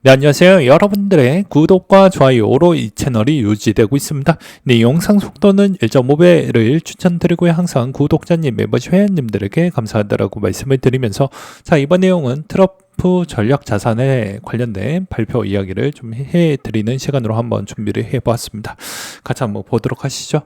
네, 안녕하세요. 여러분들의 구독과 좋아요로 이 채널이 유지되고 있습니다. 네, 영상 속도는 1.5배를 추천드리고요. 항상 구독자님, 멤버십 회원님들에게 감사하다라고 말씀을 드리면서 자, 이번 내용은 트러프 전략 자산에 관련된 발표 이야기를 좀 해드리는 시간으로 한번 준비를 해보았습니다. 같이 한번 보도록 하시죠.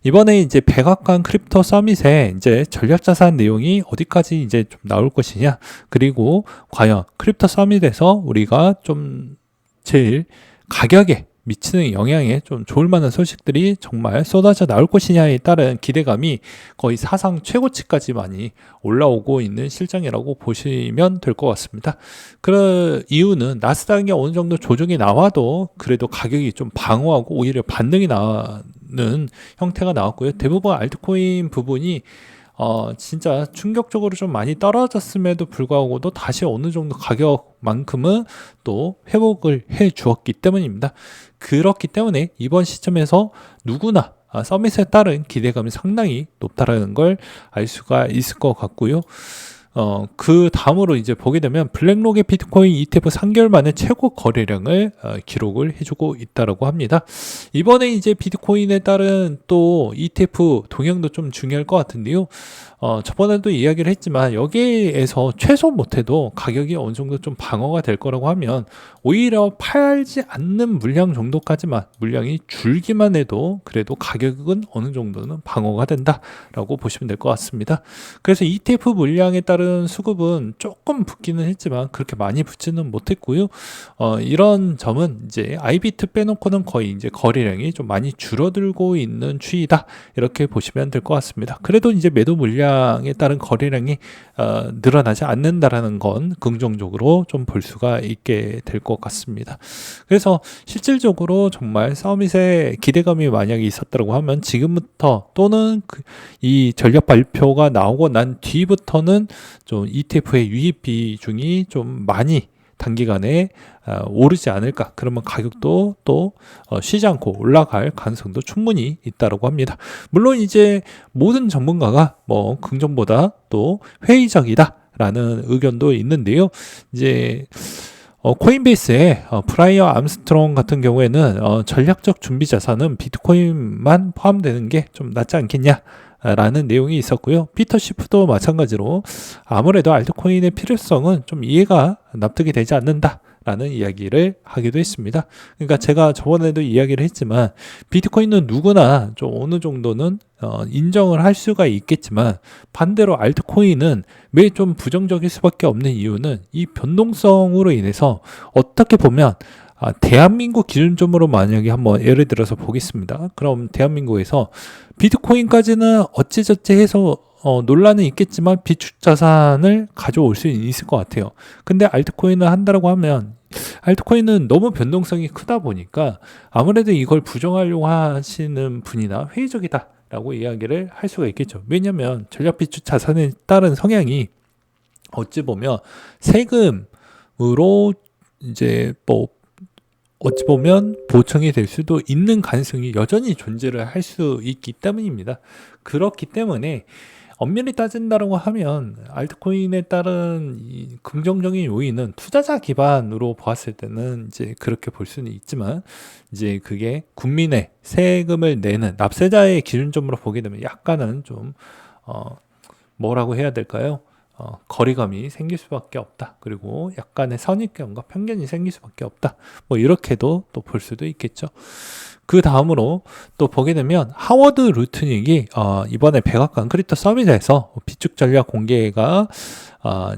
이번에 이제 백악관 크립토 서밋에 이제 전략 자산 내용이 어디까지 이제 좀 나올 것이냐, 그리고 과연 크립토 서밋에서 우리가 좀 제일 가격에 미치는 영향에 좀 좋을 만한 소식들이 정말 쏟아져 나올 것이냐에 따른 기대감이 거의 사상 최고치까지 많이 올라오고 있는 실정이라고 보시면 될 것 같습니다. 그 이유는 나스닥이 어느 정도 조정이 나와도 그래도 가격이 좀 방어하고 오히려 반등이 나는 형태가 나왔고요. 대부분 알트코인 부분이 진짜 충격적으로 좀 많이 떨어졌음에도 불구하고도 다시 어느 정도 가격만큼은 또 회복을 해 주었기 때문입니다. 그렇기 때문에 이번 시점에서 누구나 서밋에 따른 기대감이 상당히 높다라는 걸 알 수가 있을 것 같고요. 그 다음으로 이제 보게 되면 블랙록의 비트코인 ETF 3개월 만에 최고 거래량을 기록을 해주고 있다라고 합니다. 이번에 이제 비트코인에 따른 또 ETF 동향도 좀 중요할 것 같은데요. 저번에도 이야기를 했지만 여기에서 최소 못해도 가격이 어느 정도 좀 방어가 될 거라고 하면 오히려 팔지 않는 물량 정도까지만 물량이 줄기만 해도 그래도 가격은 어느 정도는 방어가 된다라고 보시면 될 것 같습니다. 그래서 ETF 물량에 따른 수급은 조금 붙기는 했지만 그렇게 많이 붙지는 못했고요. 이런 점은 이제 아이비트 빼놓고는 거의 이제 거래량이 좀 많이 줄어들고 있는 추이다, 이렇게 보시면 될 것 같습니다. 그래도 이제 매도 물량에 따른 거래량이 늘어나지 않는다라는 건 긍정적으로 좀 볼 수가 있게 될 것 같습니다. 그래서 실질적으로 정말 서밋에 기대감이 만약에 있었다고 하면 지금부터 또는 이 전략 발표가 나오고 난 뒤부터는 좀 ETF의 유입 비중이 좀 많이 단기간에 오르지 않을까, 그러면 가격도 또 쉬지 않고 올라갈 가능성도 충분히 있다고 합니다. 물론 이제 모든 전문가가 뭐 긍정보다 또 회의적이다 라는 의견도 있는데요. 이제 코인베이스의 브라이어 암스트롱 같은 경우에는 전략적 준비 자산은 비트코인만 포함되는 게 좀 낫지 않겠냐 라는 내용이 있었고요. 피터 시프도 마찬가지로 아무래도 알트코인의 필요성은 좀 이해가 납득이 되지 않는다 라는 이야기를 하기도 했습니다. 그러니까 제가 저번에도 이야기를 했지만 비트코인은 누구나 좀 어느 정도는 인정을 할 수가 있겠지만 반대로 알트코인은 왜 좀 부정적일 수밖에 없는 이유는 이 변동성으로 인해서 어떻게 보면 대한민국 기준점으로 만약에 한번 예를 들어서 보겠습니다. 그럼 대한민국에서 비트코인까지는 어찌저찌 해서 논란은 있겠지만 비축 자산을 가져올 수 있을 것 같아요. 근데 알트코인을 한다라고 하면 알트코인은 너무 변동성이 크다 보니까 아무래도 이걸 부정하려고 하시는 분이나 회의적이다 라고 이야기를 할 수가 있겠죠. 왜냐하면 전략 비축 자산에 따른 성향이 어찌 보면 세금으로 이제 뭐 어찌 보면 보충이 될 수도 있는 가능성이 여전히 존재를 할 수 있기 때문입니다. 그렇기 때문에 엄밀히 따진다고 하면 알트코인에 따른 이 긍정적인 요인은 투자자 기반으로 보았을 때는 이제 그렇게 볼 수는 있지만 이제 그게 국민의 세금을 내는 납세자의 기준점으로 보게 되면 약간은 좀 뭐라고 해야 될까요? 거리감이 생길 수밖에 없다. 그리고 약간의 선입견과 편견이 생길 수밖에 없다. 뭐 이렇게도 또 볼 수도 있겠죠. 그 다음으로 또 보게 되면 하워드 루트닉이 이번에 백악관 크립토 서밋에서 비축 전략 공개가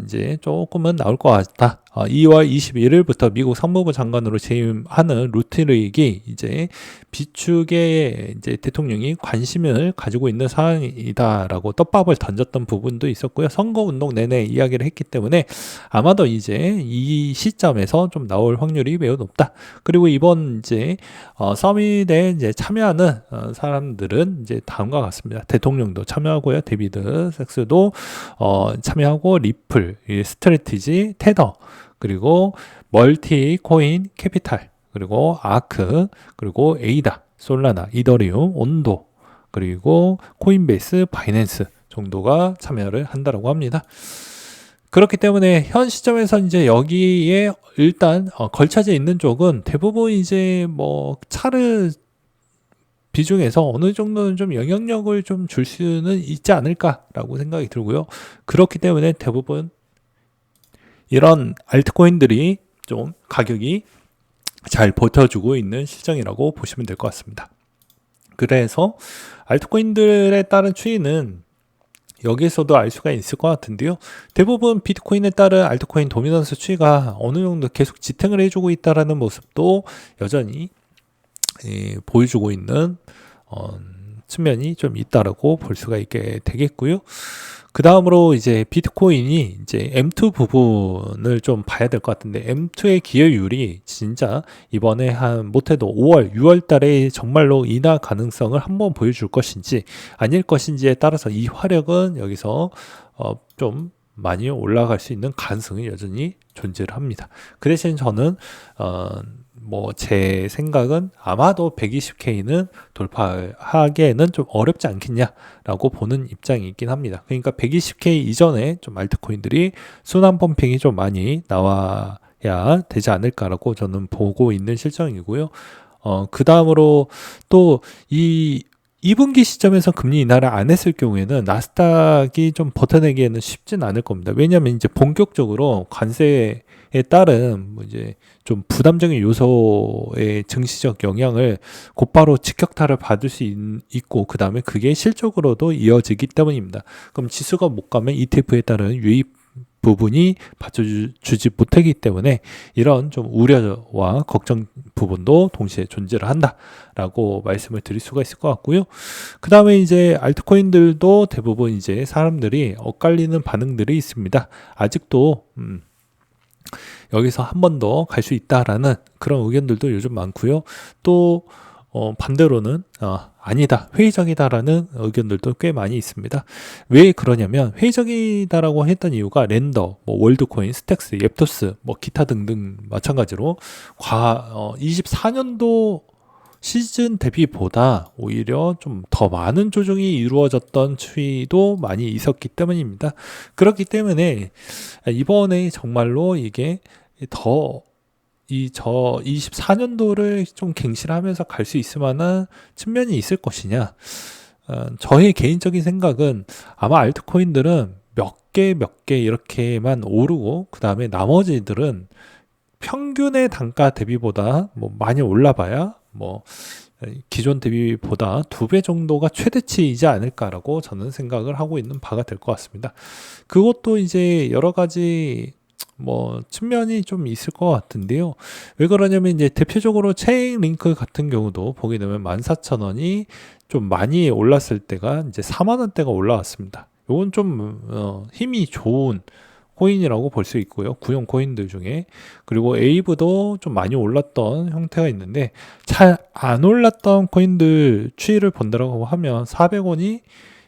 이제 조금은 나올 것 같다. 2월 21일부터 미국 상무부 장관으로 재임하는 루트닉이 이제 비축에 이제 대통령이 관심을 가지고 있는 사항이다라고 떡밥을 던졌던 부분도 있었고요. 선거 운동 내내 이야기를 했기 때문에 아마도 이제 이 시점에서 좀 나올 확률이 매우 높다. 그리고 이번 이제 서밋에 이제 참여하는 사람들은 이제 다음과 같습니다. 대통령도 참여하고요. 데비드 섹스도 참여하고, 리플, 스트래티지, 테더, 그리고 멀티 코인 캐피탈, 그리고 아크, 그리고 에이다, 솔라나, 이더리움, 온도, 그리고 코인베이스, 바이낸스 정도가 참여를 한다라고 합니다. 그렇기 때문에 현 시점에서 이제 여기에 일단 걸쳐져 있는 쪽은 대부분 이제 뭐 차르 비중에서 어느 정도는 좀 영향력을 좀 줄 수는 있지 않을까라고 생각이 들고요. 그렇기 때문에 대부분 이런 알트코인들이 좀 가격이 잘 버텨주고 있는 실정이라고 보시면 될 것 같습니다. 그래서 알트코인들에 따른 추이는 여기에서도 알 수가 있을 것 같은데요. 대부분 비트코인에 따른 알트코인 도미넌스 추이가 어느 정도 계속 지탱을 해주고 있다라는 모습도 여전히 보여주고 있는 측면이 좀 있다라고 볼 수가 있게 되겠고요. 그 다음으로 이제 비트코인이 이제 M2 부분을 좀 봐야 될 것 같은데, M2의 기여율이 진짜 이번에 한 못해도 5월, 6월 달에 정말로 인하 가능성을 한번 보여줄 것인지 아닐 것인지에 따라서 이 화력은 여기서 좀 많이 올라갈 수 있는 가능성이 여전히 존재를 합니다. 그 대신 저는 뭐 제 생각은 아마도 120K는 돌파하기에는 좀 어렵지 않겠냐라고 보는 입장이 있긴 합니다. 그러니까 120K 이전에 좀 알트코인들이 순환 펌핑이 좀 많이 나와야 되지 않을까라고 저는 보고 있는 실정이고요. 그 다음으로 또 2분기 시점에서 금리 인하를 안 했을 경우에는 나스닥이 좀 버텨내기에는 쉽진 않을 겁니다. 왜냐하면 이제 본격적으로 관세에 따른 뭐 이제 좀 부담적인 요소의 증시적 영향을 곧바로 직격탄을 받을 수 있고, 그 다음에 그게 실적으로도 이어지기 때문입니다. 그럼 지수가 못 가면 ETF에 따른 유입 부분이 받쳐주지 못하기 때문에 이런 좀 우려와 걱정 부분도 동시에 존재를 한다라고 말씀을 드릴 수가 있을 것 같고요. 그 다음에 이제 알트코인들도 대부분 이제 사람들이 엇갈리는 반응들이 있습니다. 아직도 여기서 한 번 더 갈 수 있다라는 그런 의견들도 요즘 많고요. 또 반대로는 아니다, 회의적이다라는 의견들도 꽤 많이 있습니다. 왜 그러냐면, 회의적이다라고 했던 이유가 랜더, 뭐 월드코인, 스택스, 옙토스, 뭐 기타 등등 마찬가지로 24년도 시즌 대비보다 오히려 좀 더 많은 조정이 이루어졌던 추이도 많이 있었기 때문입니다. 그렇기 때문에 이번에 정말로 이게 더 저 24년도를 좀 갱신하면서 갈 수 있을 만한 측면이 있을 것이냐. 저의 개인적인 생각은 아마 알트코인들은 몇 개 이렇게만 오르고, 그 다음에 나머지들은 평균의 단가 대비보다 뭐 많이 올라봐야 뭐 기존 대비보다 2배 정도가 최대치이지 않을까라고 저는 생각을 하고 있는 바가 될 것 같습니다. 그것도 이제 여러 가지 뭐 측면이 좀 있을 것 같은데요. 왜 그러냐면 이제 대표적으로 체인링크 같은 경우도 보게 되면 14,000원이 좀 많이 올랐을 때가 이제 4만원대가 올라왔습니다. 이건 좀 힘이 좋은 코인이라고 볼 수 있고요. 구형 코인들 중에. 그리고 에이브도 좀 많이 올랐던 형태가 있는데, 잘 안 올랐던 코인들 추이를 본다라고 하면 400원이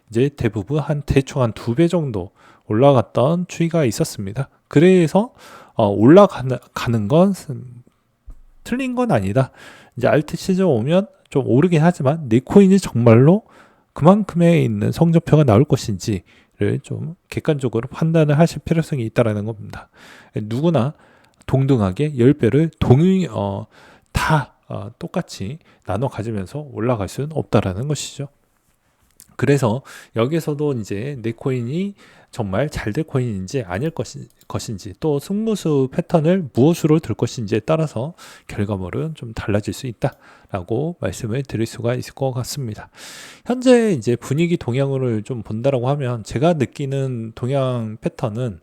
이제 대부분 대충 한 2배 정도 올라갔던 추이가 있었습니다. 그래서 올라가는 건 틀린 건 아니다. 이제 알트 시즌 오면 좀 오르긴 하지만 내 코인이 정말로 그만큼의 있는 성적표가 나올 것인지를 좀 객관적으로 판단을 하실 필요성이 있다라는 겁니다. 누구나 동등하게 10배를 다 똑같이 나눠 가지면서 올라갈 수는 없다라는 것이죠. 그래서 여기서도 이제 내 코인이 정말 잘 될 코인인지 아닐 것인지, 또 승무수 패턴을 무엇으로 들 것인지에 따라서 결과물은 좀 달라질 수 있다라고 말씀을 드릴 수가 있을 것 같습니다. 현재 이제 분위기 동향을 좀 본다라고 하면, 제가 느끼는 동향 패턴은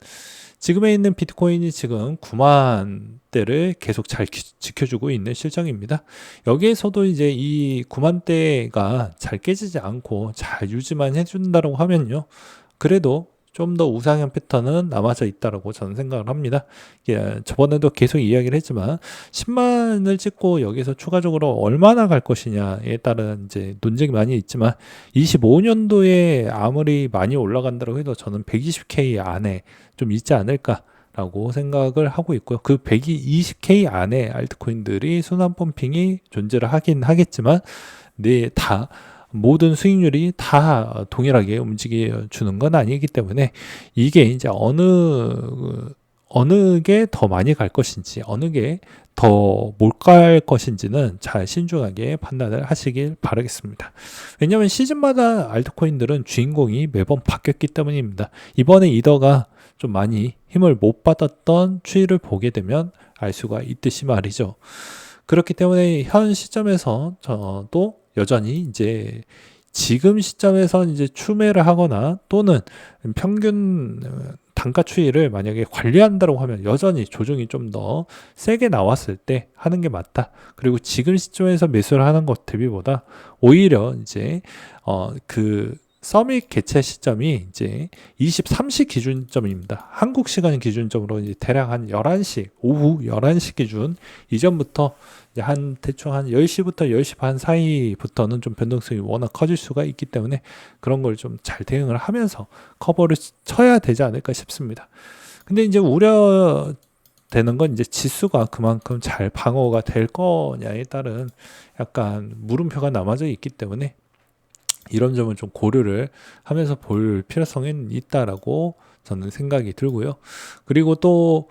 지금에 있는 비트코인이 지금 9만대를 계속 잘 지켜주고 있는 실정입니다. 여기에서도 이제 이 9만대가 잘 깨지지 않고 잘 유지만 해준다고 하면요, 그래도 좀 더 우상향 패턴은 남아져 있다고 저는 생각을 합니다. 저번에도 계속 이야기를 했지만 10만을 찍고 여기서 추가적으로 얼마나 갈 것이냐에 따른 이제 논쟁이 많이 있지만, 25년도에 아무리 많이 올라간다고 해도 저는 120K 안에 좀 있지 않을까라고 생각을 하고 있고요. 그 120K 안에 알트코인들이 순환 펌핑이 존재를 하긴 하겠지만, 다 모든 수익률이 다 동일하게 움직여 주는 건 아니기 때문에 이게 이제 어느 게 더 많이 갈 것인지, 어느 게 더 못 갈 것인지는 잘 신중하게 판단을 하시길 바라겠습니다. 왜냐하면 시즌마다 알트코인들은 주인공이 매번 바뀌었기 때문입니다. 이번에 이더가 좀 많이 힘을 못 받았던 추이를 보게 되면 알 수가 있듯이 말이죠. 그렇기 때문에 현 시점에서 저도 여전히 이제 지금 시점에서 이제 추매를 하거나 또는 평균 단가 추이를 만약에 관리한다고 하면 여전히 조정이 좀 더 세게 나왔을 때 하는 게 맞다. 그리고 지금 시점에서 매수를 하는 것 대비보다 오히려 이제 그 서밋 개최 시점이 이제 23시 기준점입니다. 한국 시간 기준점으로 이제 대략 한 11시, 오후 11시 기준 이전부터 이제 한 대충 한 10시부터 10시 반 사이부터는 좀 변동성이 워낙 커질 수가 있기 때문에 그런 걸 좀 잘 대응을 하면서 커버를 쳐야 되지 않을까 싶습니다. 근데 이제 우려되는 건 이제 지수가 그만큼 잘 방어가 될 거냐에 따른 약간 물음표가 남아져 있기 때문에 이런 점을 좀 고려를 하면서 볼 필요성은 있다라고 저는 생각이 들고요. 그리고 또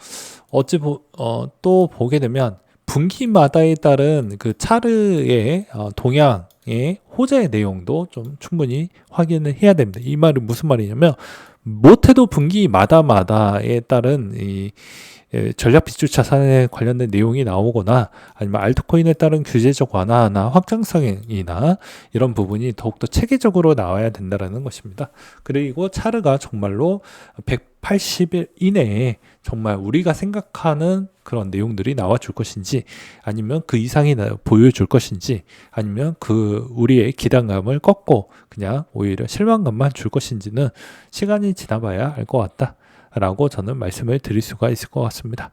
또 보게 되면 분기마다에 따른 그 차트의 동향의 호재 내용도 좀 충분히 확인을 해야 됩니다. 이 말은 무슨 말이냐면 못해도 분기마다에 따른 이 전략 비중 자산에 관련된 내용이 나오거나 아니면 알트코인에 따른 규제적 완화나 확장성이나 이런 부분이 더욱더 체계적으로 나와야 된다는 것입니다. 그리고 차트가 정말로 180일 이내에 정말 우리가 생각하는 그런 내용들이 나와줄 것인지 아니면 그 이상이 보여줄 것인지 아니면 그 우리의 기대감을 꺾고 그냥 오히려 실망감만 줄 것인지는 시간이 지나봐야 알 것 같다. 라고 저는 말씀을 드릴 수가 있을 것 같습니다.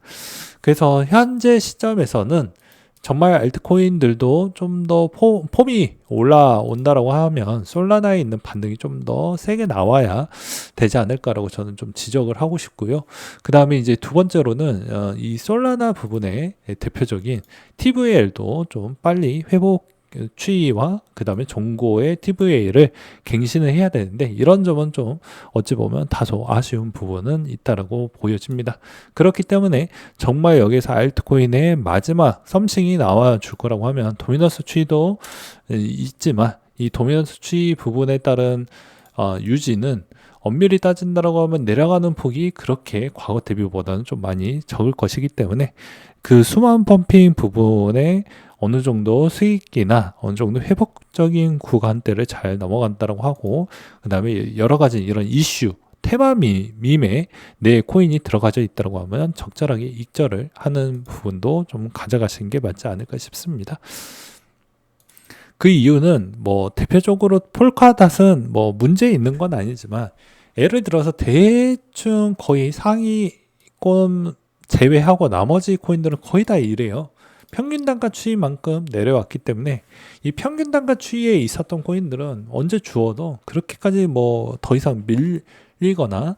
그래서 현재 시점에서는 정말 알트코인들도 좀 더 폼이 올라온다라고 하면 솔라나에 있는 반등이 좀 더 세게 나와야 되지 않을까라고 저는 좀 지적을 하고 싶고요. 그 다음에 이제 두 번째로는 이 솔라나 부분의 대표적인 TVL도 좀 빨리 회복 추이와 그 다음에 종고의 TVA를 갱신을 해야 되는데 이런 점은 좀 어찌 보면 다소 아쉬운 부분은 있다라고 보여집니다. 그렇기 때문에 정말 여기서 알트코인의 마지막 썸씽이 나와 줄 거라고 하면 도미넌스 추이도 있지만 이 도미넌스 추이 부분에 따른 유지는 엄밀히 따진다라고 하면 내려가는 폭이 그렇게 과거 대비보다는 좀 많이 적을 것이기 때문에 그 수만 펌핑 부분에 어느 정도 수익이나 어느 정도 회복적인 구간대를 잘 넘어간다라고 하고 그 다음에 여러 가지 이런 이슈 테마 밈에 내 코인이 들어가져 있다고 하면 적절하게 익절을 하는 부분도 좀 가져가시는 게 맞지 않을까 싶습니다. 그 이유는 뭐 대표적으로 폴카닷은 뭐 문제 있는 건 아니지만 예를 들어서 대충 거의 상위권 제외하고 나머지 코인들은 거의 다 이래요. 평균 단가 추이만큼 내려왔기 때문에 이 평균 단가 추이에 있었던 코인들은 언제 주어도 그렇게까지 뭐 더 이상 밀리거나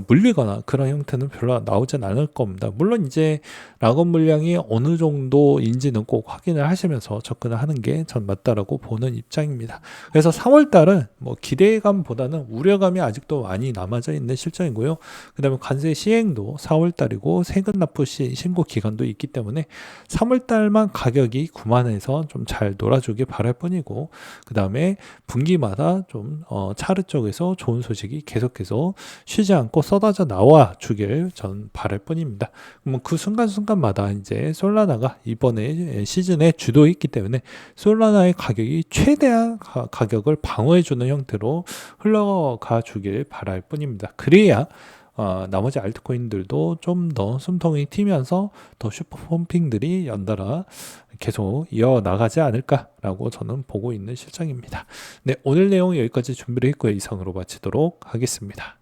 물리거나 그런 형태는 별로 나오진 않을 겁니다. 물론 이제 락업 물량이 어느 정도인지는 꼭 확인을 하시면서 접근을 하는 게 전 맞다라고 보는 입장입니다. 그래서 3월달은 뭐 기대감보다는 우려감이 아직도 많이 남아져 있는 실정이고요. 그 다음에 관세 시행도 4월달이고 세금 납부 시 신고 기간도 있기 때문에 3월달만 가격이 9만에서 좀 잘 놀아주길 바랄 뿐이고 그 다음에 분기마다 좀 차트 쪽에서 좋은 소식이 계속해서 쉬지 않고 쏟아져 나와 주길 전 바랄 뿐입니다. 그 순간순간마다 이제 솔라나가 이번에 시즌에 주도했기 때문에 솔라나의 가격이 최대한 가격을 방어해주는 형태로 흘러가 주길 바랄 뿐입니다. 그래야 나머지 알트코인들도 좀 더 숨통이 튀면서 더 슈퍼 펌핑들이 연달아 계속 이어나가지 않을까라고 저는 보고 있는 실정입니다. 네, 오늘 내용 여기까지 준비를 했고요. 이상으로 마치도록 하겠습니다.